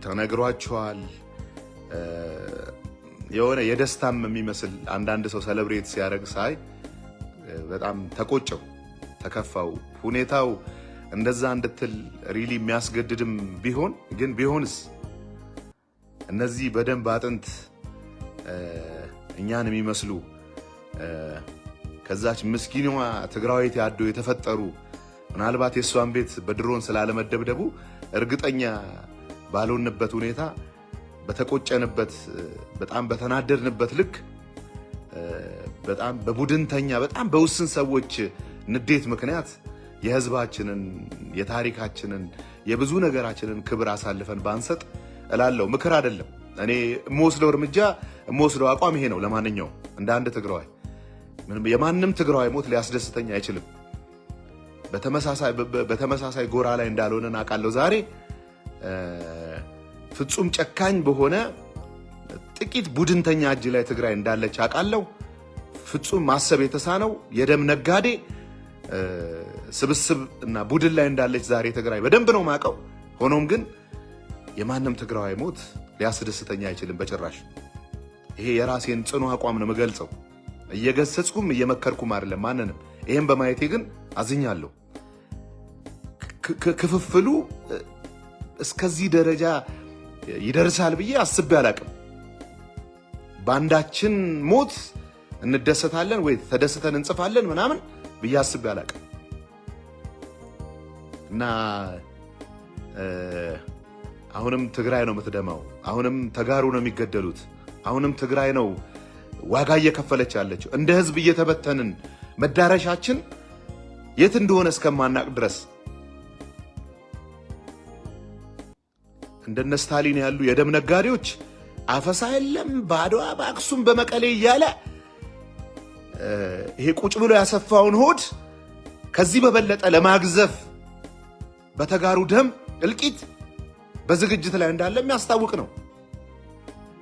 ተነግሯቸዋል። የሆነ የደስታም የሚመስል አንዳንድ ሰው ሰለብሬት ሲያደርግ ሳይ በጣም ተቆጨው፣ ተከፋው። ሁኔታው እንደዛ እንድትል ሪሊ የሚያስገድድም ቢሆን ግን ቢሆንስ እነዚህ በደንብ አጥንት እኛን የሚመስሉ ከዛች ምስኪኗ ትግራዋይት ያዶ የተፈጠሩ ምናልባት የእሷን ቤት በድሮን ስላለመደብደቡ እርግጠኛ ባልሆንበት ሁኔታ በተቆጨንበት በጣም በተናደድንበት ልክ በጣም በቡድንተኛ በጣም በውስን ሰዎች ንዴት ምክንያት የህዝባችንን የታሪካችንን የብዙ ነገራችንን ክብር አሳልፈን ባንሰጥ እላለሁ። ምክር አይደለም። እኔ የምወስደው እርምጃ የምወስደው አቋም ይሄ ነው። ለማንኛውም እንደ አንድ ትግራዋይ የማንም ትግራዋይ ሞት ሊያስደስተኝ አይችልም። በተመሳሳይ ጎራ ላይ እንዳልሆነን አውቃለሁ። ዛሬ ፍጹም ጨካኝ በሆነ ጥቂት ቡድንተኛ እጅ ላይ ትግራይ እንዳለች አውቃለሁ። ፍጹም ማሰብ የተሳነው የደም ነጋዴ ስብስብ እና ቡድን ላይ እንዳለች ዛሬ ትግራይ በደንብ ነው ማቀው። ሆኖም ግን የማንም ትግራዋይ ሞት ሊያስደስተኝ አይችልም በጭራሽ። ይሄ የራሴን ጽኑ አቋም ነው የምገልጸው። እየገሰጽኩም እየመከርኩም አይደለም ማንንም። ይሄን በማየቴ ግን አዝኛለሁ። ክፍፍሉ እስከዚህ ደረጃ ይደርሳል ብዬ አስቤ አላቅም። ባንዳችን ሞት እንደሰታለን ወይ ተደስተን እንጽፋለን ምናምን ብዬ አስቤ አላቅም። እና አሁንም ትግራይ ነው የምትደማው። አሁንም ተጋሩ ነው የሚገደሉት። አሁንም ትግራይ ነው ዋጋ እየከፈለች ያለችው። እንደ ህዝብ እየተበተንን መዳረሻችን የት እንደሆነ እስከማናቅ ድረስ እንደነ ስታሊን ያሉ የደም ነጋዴዎች አፈሳ የለም በአድዋ በአክሱም በመቀሌ እያለ ይሄ ቁጭ ብሎ ያሰፋውን ሆድ ከዚህ በበለጠ ለማግዘፍ በተጋሩ ደም እልቂት በዝግጅት ላይ እንዳለ የሚያስታውቅ ነው።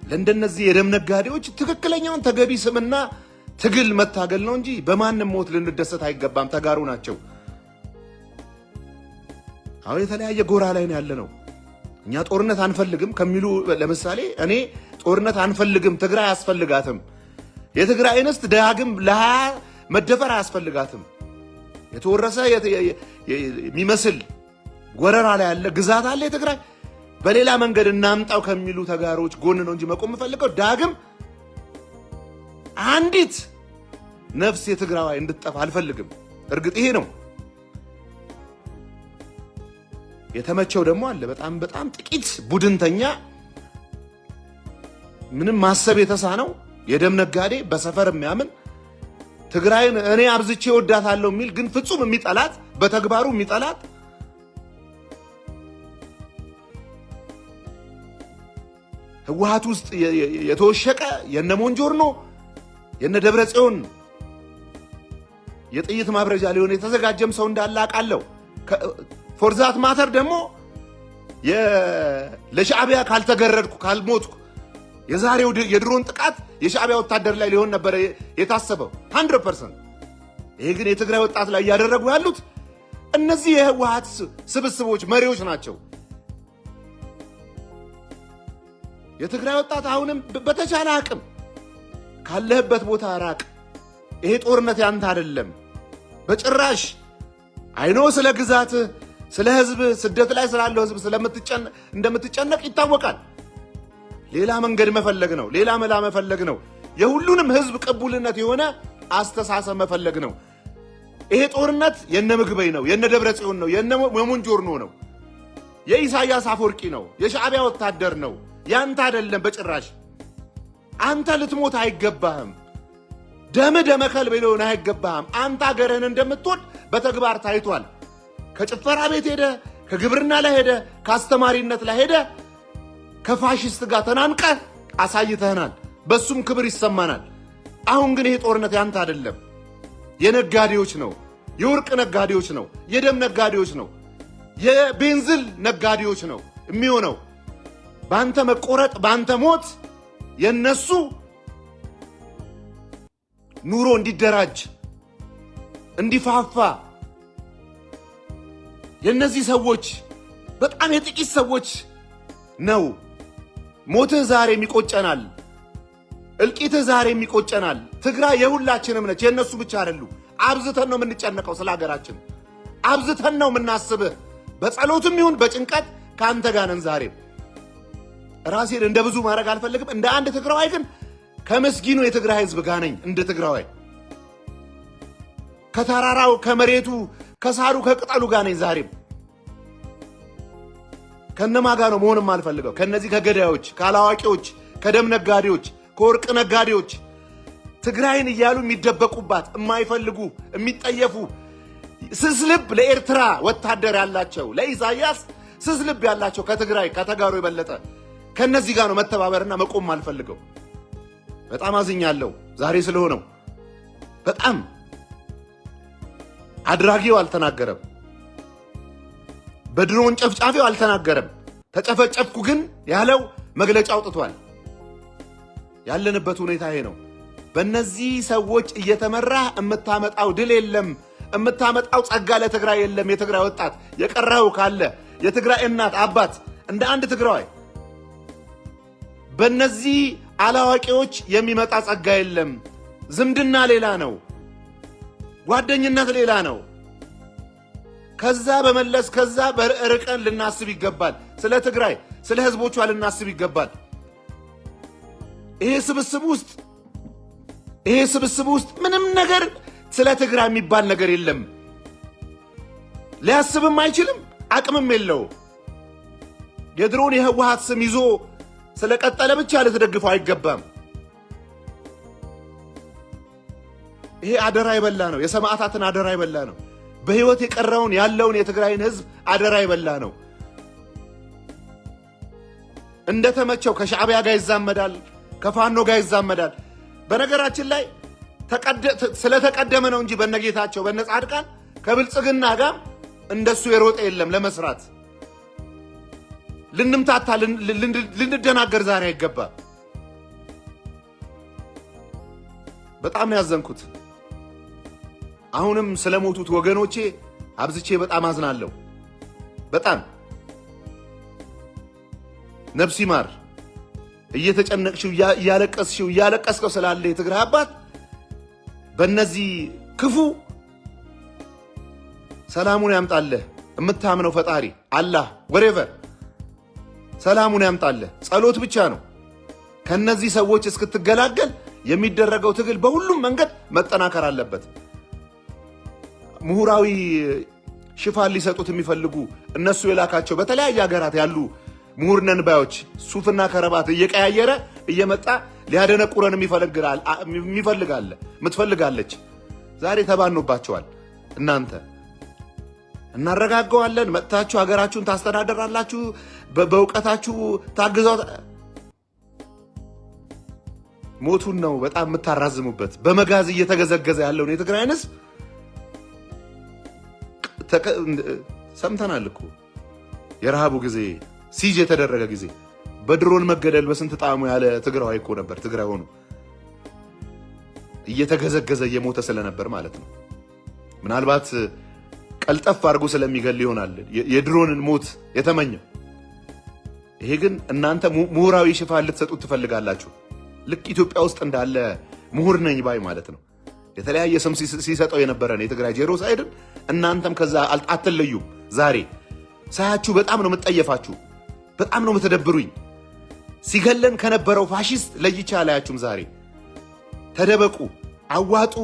ለእንደነዚህ የደም ነጋዴዎች ትክክለኛውን ተገቢ ስምና ትግል መታገል ነው እንጂ በማንም ሞት ልንደሰት አይገባም። ተጋሩ ናቸው። አሁን የተለያየ ጎራ ላይ ነው ያለ ነው። እኛ ጦርነት አንፈልግም ከሚሉ ለምሳሌ እኔ ጦርነት አንፈልግም፣ ትግራይ አያስፈልጋትም፣ የትግራይ እንስት ዳግም ለ20 መደፈር አያስፈልጋትም፣ የተወረሰ የሚመስል ጎረራ ላይ ያለ ግዛት አለ የትግራይ በሌላ መንገድ እናምጣው ከሚሉ ተጋሮች ጎን ነው እንጂ መቆም ፈልገው ዳግም አንዲት ነፍስ የትግራዋይ እንድትጠፋ አልፈልግም። እርግጥ ይሄ ነው። የተመቸው ደግሞ አለ በጣም ጥቂት ቡድንተኛ ምንም ማሰብ የተሳነው የደም ነጋዴ በሰፈር የሚያምን ትግራይን እኔ አብዝቼ ወዳታለሁ የሚል ግን ፍጹም የሚጠላት በተግባሩ የሚጠላት ህወሓት ውስጥ የተወሸቀ የነ ሞንጆርኖ የነ ደብረ ጽዮን የጥይት ማብረጃ ሊሆን የተዘጋጀም ሰው እንዳለ አውቃለሁ። ፎርዛት ማተር ደግሞ ለሻዕቢያ ካልተገረድኩ ካልሞትኩ የዛሬው የድሮን ጥቃት የሻዕቢያ ወታደር ላይ ሊሆን ነበር የታሰበው 100%። ይሄ ግን የትግራይ ወጣት ላይ እያደረጉ ያሉት እነዚህ የህወሓት ስብስቦች መሪዎች ናቸው። የትግራይ ወጣት አሁንም በተቻለ አቅም ካለህበት ቦታ ራቅ። ይሄ ጦርነት ያንተ አይደለም በጭራሽ። አይኖ ስለ ግዛት ስለ ህዝብ ስደት ላይ ስላለው ህዝብ እንደምትጨነቅ ይታወቃል። ሌላ መንገድ መፈለግ ነው፣ ሌላ መላ መፈለግ ነው። የሁሉንም ህዝብ ቅቡልነት የሆነ አስተሳሰብ መፈለግ ነው። ይሄ ጦርነት የነ ምግበይ ነው፣ የነ ደብረ ጽዮን ነው፣ የነ ሞንጆርኖ ነው፣ የኢሳያስ አፈወርቂ ነው፣ የሻዕቢያ ወታደር ነው። ያንተ አይደለም በጭራሽ። አንተ ልትሞት አይገባህም። ደመከል ሊሆን አይገባህም። አንተ ሀገርህን እንደምትወድ በተግባር ታይቷል። ከጭፈራ ቤት ሄደ፣ ከግብርና ላይ ሄደ፣ ከአስተማሪነት ላይ ሄደ፣ ከፋሽስት ጋር ተናንቀ አሳይተህናል። በሱም ክብር ይሰማናል። አሁን ግን ይሄ ጦርነት ያንተ አይደለም፣ የነጋዴዎች ነው፣ የወርቅ ነጋዴዎች ነው፣ የደም ነጋዴዎች ነው፣ የቤንዝል ነጋዴዎች ነው የሚሆነው። በአንተ መቆረጥ በአንተ ሞት የነሱ ኑሮ እንዲደራጅ እንዲፋፋ የነዚህ ሰዎች በጣም የጥቂት ሰዎች ነው። ሞትህ ዛሬም ይቆጨናል፣ እልቂትህ ዛሬም ይቆጨናል። ትግራይ የሁላችንም ነች፣ የነሱ ብቻ አይደሉ። አብዝተን ነው የምንጨነቀው ስለ ሀገራችን፣ አብዝተን ነው የምናስብህ። በጸሎትም ይሁን በጭንቀት ከአንተ ጋር ነን ዛሬም። ራሴን እንደ ብዙ ማድረግ አልፈልግም። እንደ አንድ ትግራዋይ ግን ከመስጊኑ የትግራይ ህዝብ ጋር ነኝ። እንደ ትግራዋይ ከተራራው ከመሬቱ ከሳሩ ከቅጠሉ ጋር ነኝ ዛሬም። ከነማ ጋር ነው መሆንም አልፈልገው። ከነዚህ ከገዳዮች፣ ካላዋቂዎች፣ ከደም ነጋዴዎች፣ ከወርቅ ነጋዴዎች ትግራይን እያሉ የሚደበቁባት የማይፈልጉ የሚጠየፉ ስስልብ ለኤርትራ ወታደር ያላቸው ለኢሳያስ ስስልብ ያላቸው ከትግራይ ከተጋሩ የበለጠ ከነዚህ ጋር ነው መተባበርና መቆም አልፈልገው። በጣም አዝኛለሁ ዛሬ ስለሆነው። በጣም አድራጊው አልተናገረም፣ በድሮን ጨፍጫፊው አልተናገረም። ተጨፈጨፍኩ ግን ያለው መግለጫ አውጥቷል። ያለንበት ሁኔታ ይሄ ነው። በእነዚህ ሰዎች እየተመራ የምታመጣው ድል የለም፣ የምታመጣው ጸጋ ለትግራይ የለም። የትግራይ ወጣት የቀረው ካለ የትግራይ እናት አባት እንደ አንድ ትግራዋይ በእነዚህ አላዋቂዎች የሚመጣ ጸጋ የለም። ዝምድና ሌላ ነው፣ ጓደኝነት ሌላ ነው። ከዛ በመለስ ከዛ በርቀን ልናስብ ይገባል። ስለ ትግራይ ስለ ህዝቦቿ ልናስብ ይገባል። ይሄ ስብስብ ውስጥ ምንም ነገር ስለ ትግራይ የሚባል ነገር የለም። ሊያስብም አይችልም፣ አቅምም የለው። የድሮን የህወሓት ስም ይዞ ስለቀጠለ ብቻ ልትደግፈው አይገባም። ይሄ አደራ የበላ ነው። የሰማዕታትን አደራ የበላ ነው። በህይወት የቀረውን ያለውን የትግራይን ህዝብ አደራ የበላ ነው። እንደተመቸው ከሻዕቢያ ጋር ይዛመዳል፣ ከፋኖ ጋር ይዛመዳል። በነገራችን ላይ ስለተቀደመ ነው እንጂ በነጌታቸው በነጻድቃን ከብልጽግና ጋር እንደሱ የሮጠ የለም ለመስራት። ልንምታታ ልንደናገር ዛሬ አይገባም። በጣም ነው ያዘንኩት። አሁንም ስለሞቱት ወገኖቼ አብዝቼ በጣም አዝናለሁ። በጣም ነፍስ ይማር። እየተጨነቅሽው እያለቀስከው ስላለ የትግራይ አባት በእነዚህ ክፉ ሰላሙን ያምጣልህ። የምታምነው ፈጣሪ አላህ ወሬቨር ሰላሙን ያምጣልህ። ጸሎት ብቻ ነው። ከነዚህ ሰዎች እስክትገላገል የሚደረገው ትግል በሁሉም መንገድ መጠናከር አለበት። ምሁራዊ ሽፋን ሊሰጡት የሚፈልጉ እነሱ የላካቸው በተለያየ ሀገራት ያሉ ምሁር ነን ባዮች ሱፍና ከረባት እየቀያየረ እየመጣ ሊያደነቁረን የምትፈልጋለች። ዛሬ ተባኖባቸዋል። እናንተ እናረጋገዋለን፣ መጥታችሁ ሀገራችሁን ታስተዳደራላችሁ፣ በእውቀታችሁ ታግዛው። ሞቱን ነው በጣም የምታራዝሙበት። በመጋዝ እየተገዘገዘ ያለውን የትግራይን ህዝብ ሰምተናል እኮ። የረሃቡ ጊዜ ሲጅ የተደረገ ጊዜ በድሮን መገደል በስንት ጣዕሙ ያለ ትግራዋይ እኮ ነበር። ትግራይ ሆኖ እየተገዘገዘ እየሞተ ስለነበር ማለት ነው። ምናልባት ቀልጠፍ አድርጎ ስለሚገል ይሆናል የድሮንን ሞት የተመኘው። ይሄ ግን እናንተ ምሁራዊ ሽፋን ልትሰጡት ትፈልጋላችሁ። ልክ ኢትዮጵያ ውስጥ እንዳለ ምሁር ነኝ ባይ ማለት ነው። የተለያየ ስም ሲሰጠው የነበረን የትግራይ ጄኖሳይድን እናንተም ከዛ አትለዩም። ዛሬ ሳያችሁ በጣም ነው የምትጠየፋችሁ፣ በጣም ነው የምትደብሩኝ። ሲገለን ከነበረው ፋሺስት ለይቻ አላያችሁም። ዛሬ ተደበቁ፣ አዋጡ፣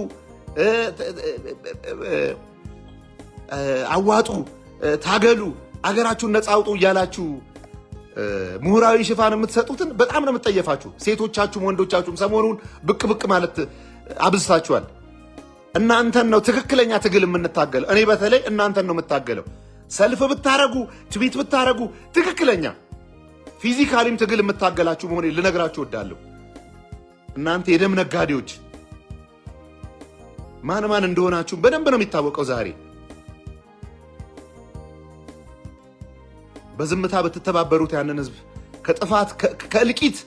ታገሉ፣ አገራችሁን ነፃ አውጡ እያላችሁ ምሁራዊ ሽፋን የምትሰጡትን በጣም ነው የምትጠየፋችሁ። ሴቶቻችሁም ወንዶቻችሁም ሰሞኑን ብቅ ማለት አብዝታችኋል። እናንተን ነው ትክክለኛ ትግል የምንታገለው። እኔ በተለይ እናንተን ነው የምታገለው። ሰልፍ ብታረጉ፣ ትዊት ብታረጉ ትክክለኛ ፊዚካሊም ትግል የምታገላችሁ መሆኔ ልነግራችሁ እወዳለሁ። እናንተ የደም ነጋዴዎች ማን እንደሆናችሁ በደንብ ነው የሚታወቀው። ዛሬ በዝምታ ብትተባበሩት ያንን ህዝብ ከጥፋት ከእልቂት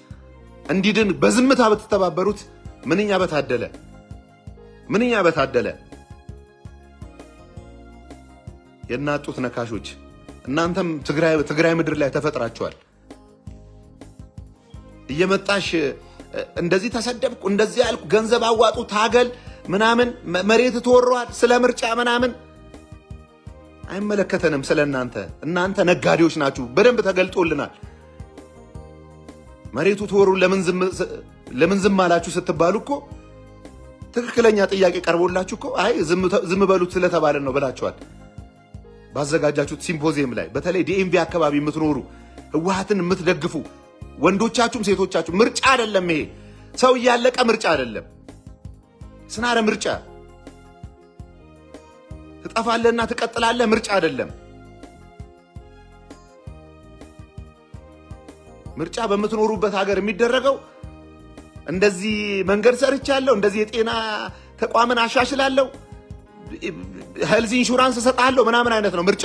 እንዲድን በዝምታ ብትተባበሩት ምንኛ በታደለ። የናጡት ነካሾች እናንተም ትግራይ ምድር ላይ ተፈጥራችኋል። እየመጣሽ እንደዚህ ተሰደብኩ፣ እንደዚህ ያልኩ፣ ገንዘብ አዋጡ፣ ታገል ምናምን፣ መሬት ተወሯል፣ ስለ ምርጫ ምናምን አይመለከተንም። እናንተ ነጋዴዎች ናችሁ። በደንብ ተገልጦልናል። መሬቱ ተወሩ ለምን ዝም አላችሁ ስትባሉ እኮ ትክክለኛ ጥያቄ ቀርቦላችሁ እኮ አይ ዝም በሉት ስለተባለን ነው ብላችኋል። ባዘጋጃችሁት ሲምፖዚየም ላይ በተለይ ዲኤምቪ አካባቢ የምትኖሩ ህወሓትን የምትደግፉ ወንዶቻችሁም ሴቶቻችሁም ምርጫ አይደለም ይሄ፣ ሰው እያለቀ ምርጫ አይደለም። ስናረ ምርጫ ትጠፋለህና ትቀጥላለህ ምርጫ አይደለም። ምርጫ በምትኖሩበት ሀገር የሚደረገው እንደዚህ መንገድ ሰርቻለሁ፣ እንደዚህ የጤና ተቋምን አሻሽላለሁ፣ ሄልዝ ኢንሹራንስ እሰጣለሁ ምናምን አይነት ነው ምርጫ።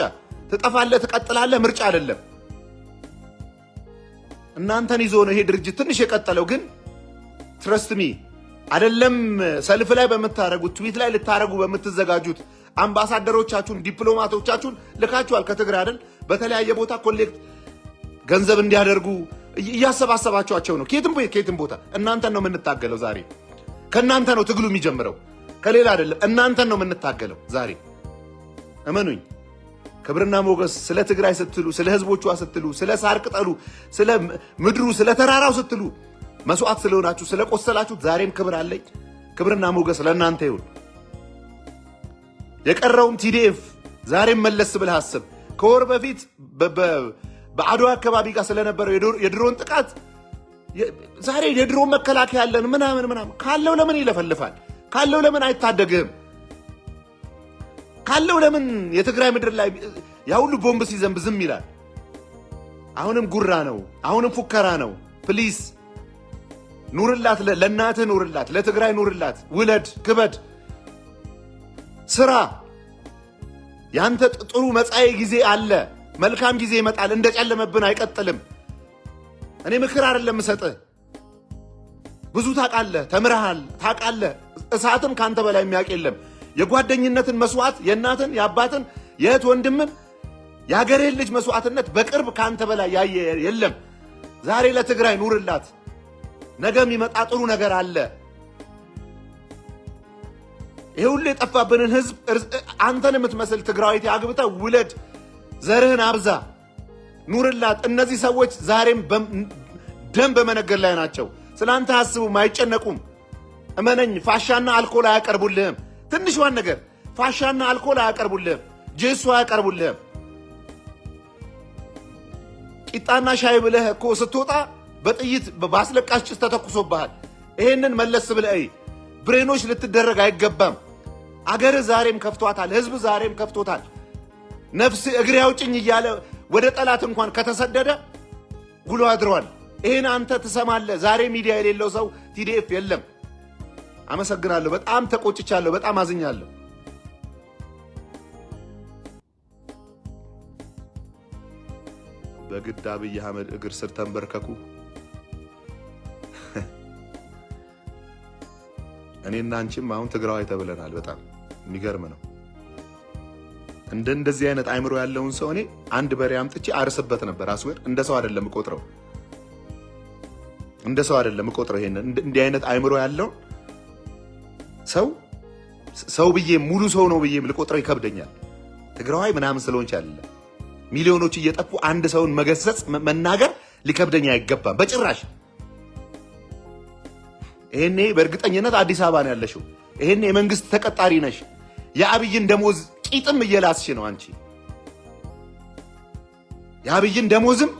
ትጠፋለህ ትቀጥላለህ ምርጫ አይደለም። እናንተን ይዞ ነው ይሄ ድርጅት ትንሽ የቀጠለው። ግን ትረስት ሚ አይደለም ሰልፍ ላይ በምታረጉት ትዊት ላይ ልታረጉ በምትዘጋጁት አምባሳደሮቻችሁን ዲፕሎማቶቻችሁን ልካችኋል ከትግራይ አይደል? በተለያየ ቦታ ኮሌክት ገንዘብ እንዲያደርጉ እያሰባሰባችኋቸው ነው። ከየትም ቦታ እናንተን ነው የምንታገለው ዛሬ። ከእናንተ ነው ትግሉ የሚጀምረው ከሌላ አይደለም። እናንተን ነው የምንታገለው ዛሬ። እመኑኝ። ክብርና ሞገስ ስለ ትግራይ ስትሉ፣ ስለ ህዝቦቿ ስትሉ፣ ስለ ሳር ቅጠሉ፣ ስለ ምድሩ፣ ስለ ተራራው ስትሉ መስዋዕት ስለሆናችሁ ስለቆሰላችሁ ዛሬም ክብር አለኝ። ክብርና ሞገስ ለእናንተ ይሁን። የቀረውም ቲዲኤፍ ዛሬም መለስ ብለህ አስብ። ከወር በፊት በአድዋ አካባቢ ጋር ስለነበረው የድሮን ጥቃት ዛሬ የድሮን መከላከያ ያለን ምናምን ካለው ለምን ይለፈልፋል? ካለው ለምን አይታደግህም? ካለው ለምን የትግራይ ምድር ላይ ያ ሁሉ ቦምብ ሲዘንብ ዝም ይላል? አሁንም ጉራ ነው፣ አሁንም ፉከራ ነው። ፕሊዝ ኑርላት፣ ለእናትህ ኑርላት፣ ለትግራይ ኑርላት። ውለድ፣ ክበድ፣ ስራ። ያንተ ጥሩ መጻኤ ጊዜ አለ። መልካም ጊዜ ይመጣል። እንደጨለመብን አይቀጥልም። እኔ ምክር አይደለም እሰጥህ። ብዙ ታውቃለህ፣ ተምረሃል፣ ታውቃለህ። እሳትን ካንተ በላይ የሚያውቅ የለም። የጓደኝነትን መስዋዕት፣ የእናትን የአባትን የእህት ወንድምን የሀገሬን ልጅ መስዋዕትነት በቅርብ ካንተ በላይ ያየ የለም። ዛሬ ለትግራይ ኑርላት። ነገ የሚመጣ ጥሩ ነገር አለ። ይሄ ሁሉ የጠፋብንን ህዝብ አንተን የምትመስል ትግራዊት አግብተህ ውለድ፣ ዘርህን አብዛ፣ ኑርላት። እነዚህ ሰዎች ዛሬም ደም በመነገር ላይ ናቸው። ስለአንተ አያስቡም፣ አይጨነቁም። እመነኝ። ፋሻና አልኮል አያቀርቡልህም። ትንሿን ነገር ፋሻና አልኮል አያቀርቡልህም። ጄሱ አያቀርቡልህም። ቂጣና ሻይ ብለህ እኮ ስትወጣ በጥይት በአስለቃሽ ጭስ ተተኩሶብሃል። ይሄንን መለስ ብለህ ብሬኖች ልትደረግ አይገባም። አገርህ ዛሬም ከፍቷታል። ህዝብ ዛሬም ከፍቶታል። ነፍስ እግሬ አውጭኝ እያለ ወደ ጠላት እንኳን ከተሰደደ ውሎ አድሯል። ይሄን አንተ ትሰማለህ። ዛሬ ሚዲያ የሌለው ሰው ቲዲኤፍ የለም። አመሰግናለሁ። በጣም ተቆጭቻለሁ። በጣም አዝኛለሁ። በግድ አብይ አህመድ እግር ስር ተንበርከኩ። እኔና አንቺም አሁን ትግራዋይ ተብለናል። በጣም የሚገርም ነው። እንደዚህ አይነት አይምሮ ያለውን ሰው እኔ አንድ በሬ አምጥቼ አርስበት ነበር። አስወር እንደ ሰው አይደለም እቆጥረው፣ እንደ ሰው አይደለም እቆጥረው። ይሄን እንዲህ አይነት አይምሮ ያለው ሰው ብዬ ሙሉ ሰው ነው ብዬ ልቆጥረው ይከብደኛል። ትግራዋይ ምናምን ስለሆንች አይደለም። ሚሊዮኖች እየጠፉ አንድ ሰውን መገሰጽ መናገር ሊከብደኝ አይገባም በጭራሽ። ይሄኔ በእርግጠኝነት አዲስ አበባ ነው ያለሽው። ይሄኔ የመንግስት ተቀጣሪ ነሽ። የአብይን ደሞዝ ቂጥም እየላስሽ ነው አንቺ። የአብይን ደሞዝም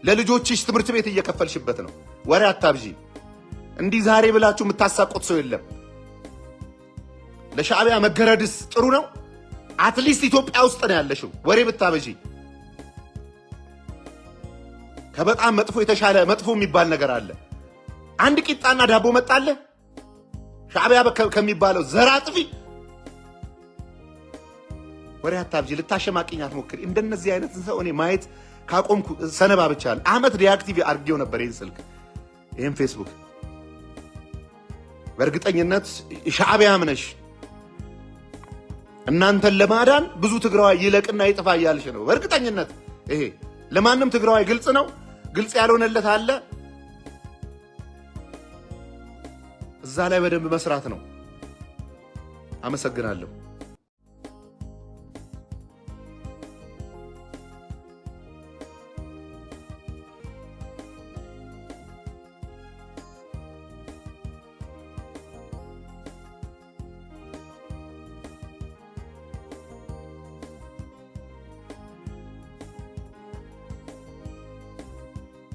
ለልጆችሽ ትምህርት ቤት እየከፈልሽበት ነው። ወሬ አታብዢ። እንዲህ ዛሬ ብላችሁ የምታሳቆት ሰው የለም። ለሻዕቢያ መገረድስ ጥሩ ነው። አትሊስት ኢትዮጵያ ውስጥ ነው ያለሽው። ወሬ ብታበዢ ከበጣም መጥፎ የተሻለ መጥፎ የሚባል ነገር አለ። አንድ ቂጣና ዳቦ መጣለ ሻዕቢያ ከሚባለው ዘር አጥፊ። ወሬ አታብጂ። ልታሸማቅኝ አትሞክሪ። እንደነዚህ አይነት ሰው እኔ ማየት ካቆምኩ ሰነባብቻለሁ። አመት ሪአክቲቭ አድርጌው ነበር ይህን ስልክ ይህን ፌስቡክ። በእርግጠኝነት ሻዕቢያም ነሽ። እናንተን ለማዳን ብዙ ትግራዋይ ይለቅና ይጥፋ እያልሽ ነው በእርግጠኝነት። ይሄ ለማንም ትግራዋይ ግልጽ ነው። ግልጽ ያልሆነለት አለ። እዛ ላይ በደንብ መስራት ነው። አመሰግናለሁ።